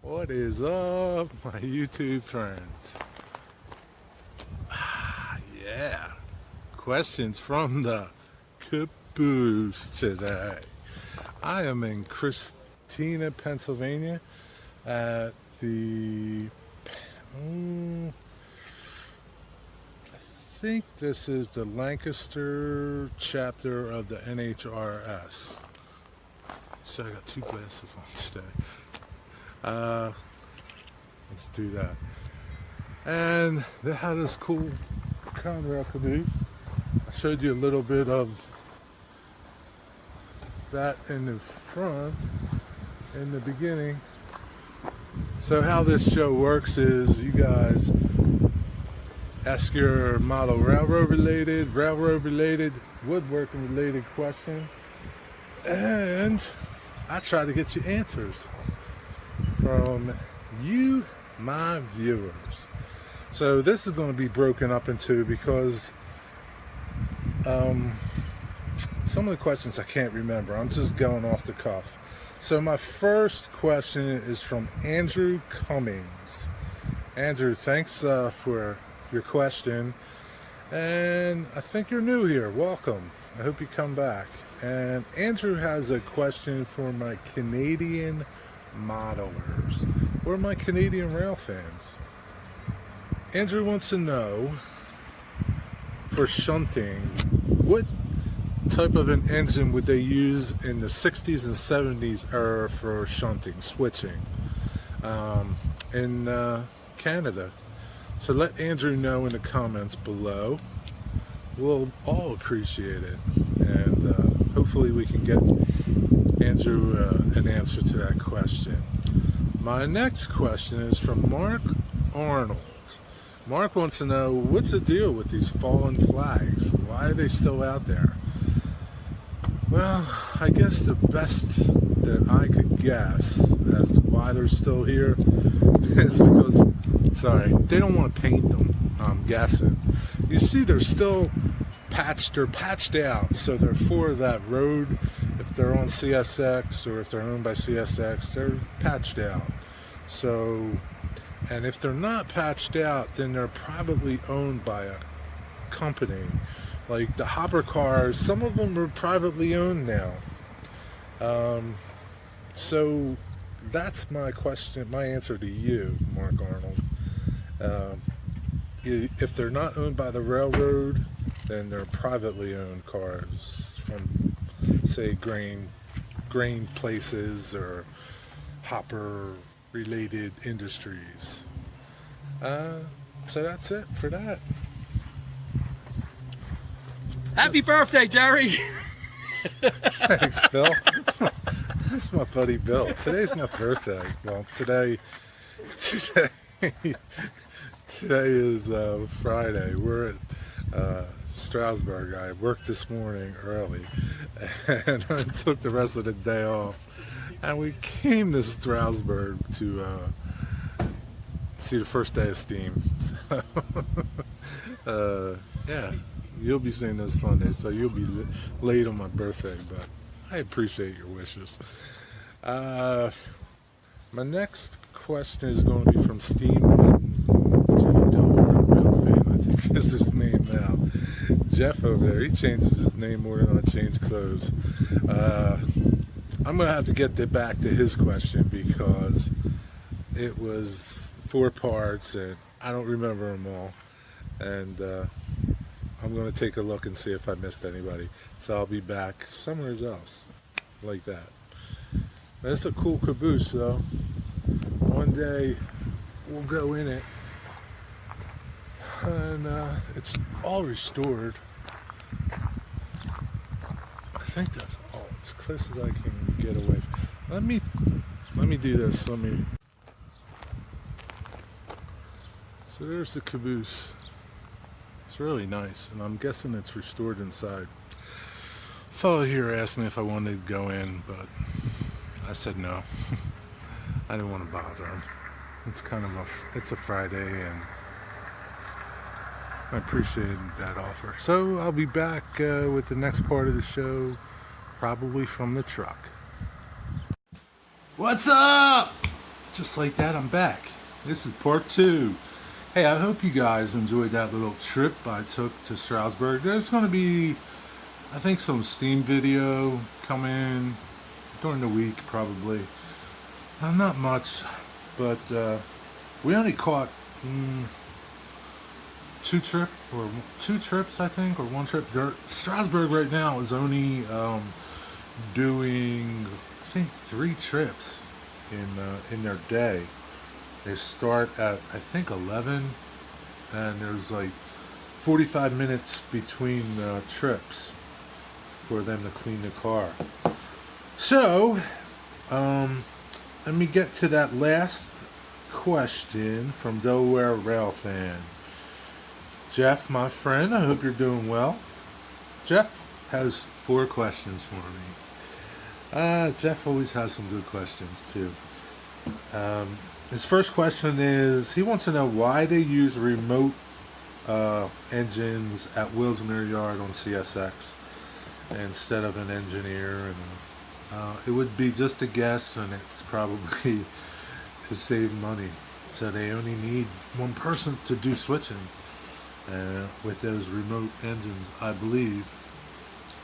What is up, my YouTube friends? Yeah, questions from the caboose today. I am in Christina, Pennsylvania at the, I think this is the Lancaster chapter of the NHRS. So I got two glasses on today. Let's do that. And they had this cool Conrail caboose. I showed you a little bit of that in the front, in the beginning. So how this show works is you guys ask your model railroad related, woodworking related questions, and I try to get you answers from you, my viewers. So this is going to be broken up into, because some of the questions I can't remember. I'm just going off the cuff. So my first question is from Andrew Cummins. Andrew, thanks for your question. And I think you're new here. Welcome. I hope you come back. And Andrew has a question for my Canadian modelers or my Canadian rail fans. Andrew wants to know, for shunting, what type of an engine would they use in the 60s and 70s era for shunting, switching in Canada? So let Andrew know in the comments below. We'll all appreciate it, and hopefully we can get Andrew an answer to that question. My next question is from Mark Arnold. Mark wants to know, what's the deal with these fallen flags? Why are they still out there? Well, I guess the best that I could guess as to why they're still here is because, they don't want to paint them, I'm guessing. You see, they're still patched out, so they're for that road. If they're on CSX or if they're owned by CSX, they're patched out. So, and if they're not patched out, then they're privately owned by a company. Like the hopper cars, some of them are privately owned now. So that's my question, my answer to you, Mark Arnold. If they're not owned by the railroad, then they're privately owned cars from, say, grain places or hopper related industries. So that's it for that. Happy birthday, Jerry! Thanks, Bill. That's my buddy Bill. Today's my birthday. Well, today is Friday. We're at Strasbourg. I worked this morning early, and I took the rest of the day off. And we came to Strasbourg to see the first day of steam. So, yeah, you'll be seeing this Sunday, so you'll be late on my birthday, but I appreciate your wishes. My next question is going to be from Delaware Railfan, I think is his name now. Jeff over there, he changes his name more than I change clothes. I'm going to have to get back to his question because it was 4 parts and I don't remember them all. And I'm going to take a look and see if I missed anybody. So I'll be back somewhere else like that. That's a cool caboose though. One day we'll go in it. And it's all restored. I think that's all, as close as I can get away. Let me do this. So there's the caboose. It's really nice, and I'm guessing it's restored inside. A fellow here asked me if I wanted to go in, but I said no. I didn't want to bother him. It's it's a Friday, and I appreciated that offer. So I'll be back with the next part of the show, probably from the truck. What's up? just like that, I'm back. This is part 2. Hey, I hope you guys enjoyed that little trip I took to Stroudsburg. There's going to be, I think, some steam video coming during the week, probably. Not much, but we only caught two trips, I think, or one trip. Stroudsburg right now is only doing, I think, 3 trips in their day. They start at, I think, 11, and there's like 45 minutes between trips for them to clean the car. So, let me get to that last question from Delaware Railfan. Jeff, my friend, I hope you're doing well. Jeff has 4 questions for me. Jeff always has some good questions, too. His first question is, he wants to know why they use remote engines at Wilsmere Yard on CSX instead of an engineer. And it would be just a guess, and it's probably to save money. So they only need one person to do switching with those remote engines, I believe.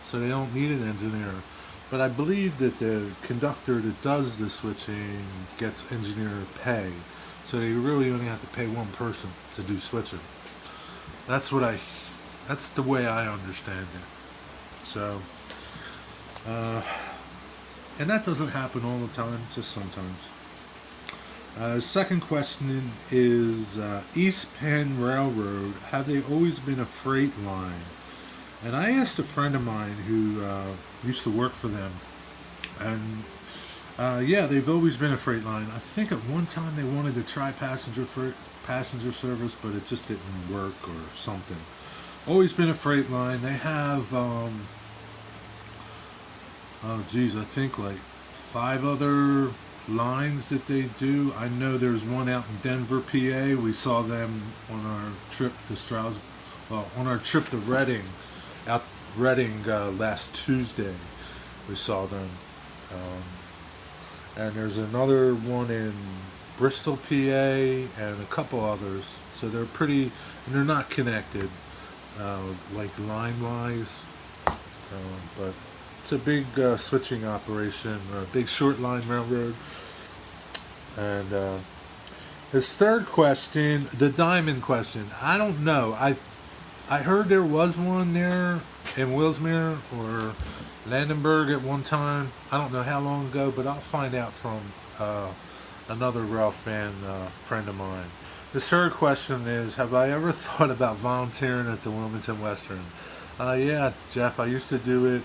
So they don't need an engineer. But I believe that the conductor that does the switching gets engineer pay. So they really only have to pay one person to do switching. That's the way I understand it. So, and that doesn't happen all the time, just sometimes. Second question is, East Penn Railroad, have they always been a freight line? And I asked a friend of mine who used to work for them, and yeah, they've always been a freight line. I think at one time they wanted to try passenger service, but it just didn't work or something. Always been a freight line. They have, I think like 5 other lines that they do. I know there's one out in Denver, PA. We saw them on our trip to on our trip to Reading. Out Reading last Tuesday, we saw them, and there's another one in Bristol, PA, and a couple others. So they're pretty, and they're not connected, like line-wise, but it's a big switching operation, a big short line railroad. And his third question, the diamond question, I don't know. I heard there was one there in Wilsmere or Landenberg at one time. I don't know how long ago, but I'll find out from another Railfan friend of mine. The third question is, have I ever thought about volunteering at the Wilmington Western? Yeah, Jeff, I used to do it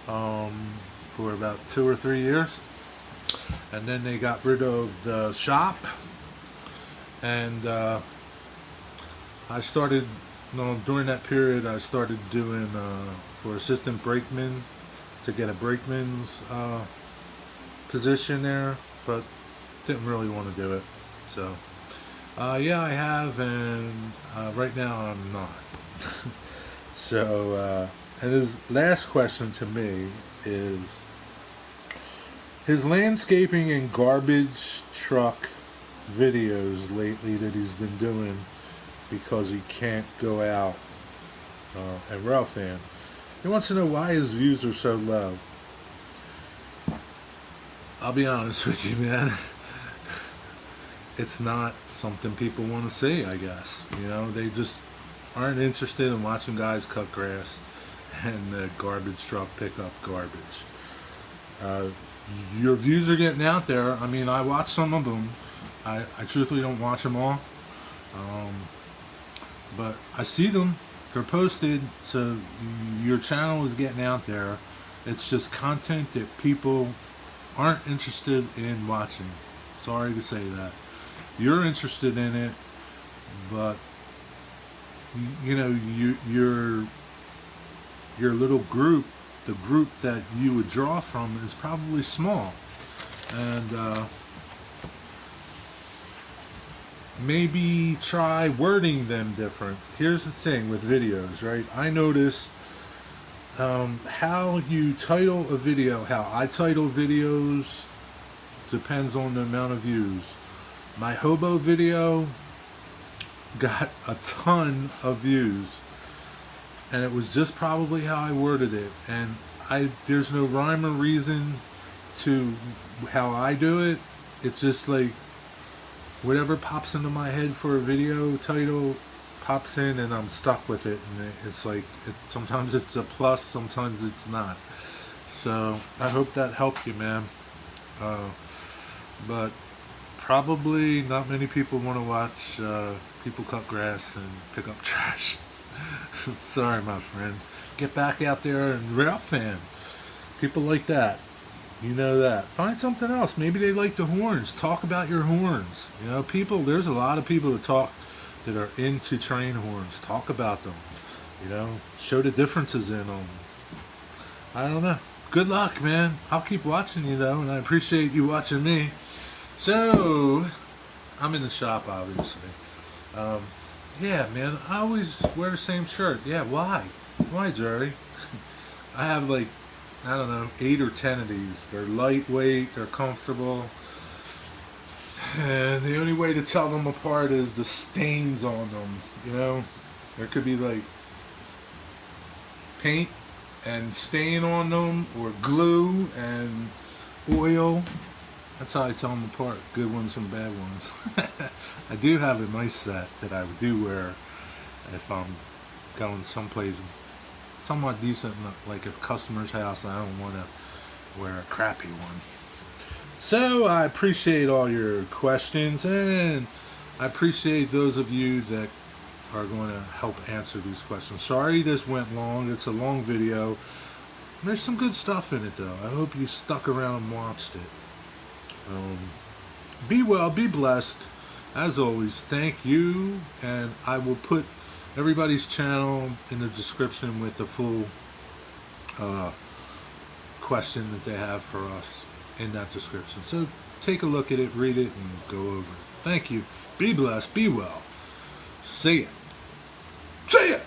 for about 2 or 3 years. And then they got rid of the shop. And I started... No, during that period, I started doing for assistant brakeman to get a brakeman's position there, but didn't really want to do it. So, yeah, I have, and right now I'm not. So, and his last question to me is, his landscaping and garbage truck videos lately that he's been doing, because he can't go out at Railfan. He wants to know why his views are so low. I'll be honest with you, man. It's not something people want to see, I guess. You know, they just aren't interested in watching guys cut grass and the garbage truck pick up garbage. Your views are getting out there. I mean, I watch some of them. I truthfully don't watch them all. But I see them. They're posted, so your channel is getting out there. It's just content that people aren't interested in watching. Sorry to say that. You're interested in it, but you know, your little group, the group that you would draw from, is probably small, and maybe try wording them different. Here's the thing with videos, right? I notice how you title a video, how I title videos depends on the amount of views. My hobo video got a ton of views, and it was just probably how I worded it. And there's no rhyme or reason to how I do it. It's just like whatever pops into my head for a video title pops in, and I'm stuck with it. And it's like sometimes it's a plus, sometimes it's not. So I hope that helped you, man. But probably not many people want to watch people cut grass and pick up trash. Sorry, my friend. Get back out there and Railfan. People like that. You know that. Find something else. Maybe they like the horns. Talk about your horns. You know, there's a lot of people that are into train horns. Talk about them. You know, show the differences in them. I don't know. Good luck, man. I'll keep watching you, though, and I appreciate you watching me. So, I'm in the shop, obviously. Yeah, man, I always wear the same shirt. Yeah, why? Why, Jerry? I have like, I don't know, 8 or 10 of these. They're lightweight, they're comfortable. And the only way to tell them apart is the stains on them, you know? There could be like paint and stain on them, or glue and oil. That's how I tell them apart, good ones from bad ones. I do have a nice set that I do wear if I'm going someplace somewhat decent, like a customer's house. I don't want to wear a crappy one. So I appreciate all your questions, and I appreciate those of you that are going to help answer these questions. Sorry this went long. It's a long video. There's some good stuff in it, though. I hope you stuck around and watched it. Be well, be blessed. As always, thank you, and I will put everybody's channel in the description with the full question that they have for us in that description. So take a look at it, read it, and go over it. Thank you. Be blessed, be well. See ya. See ya!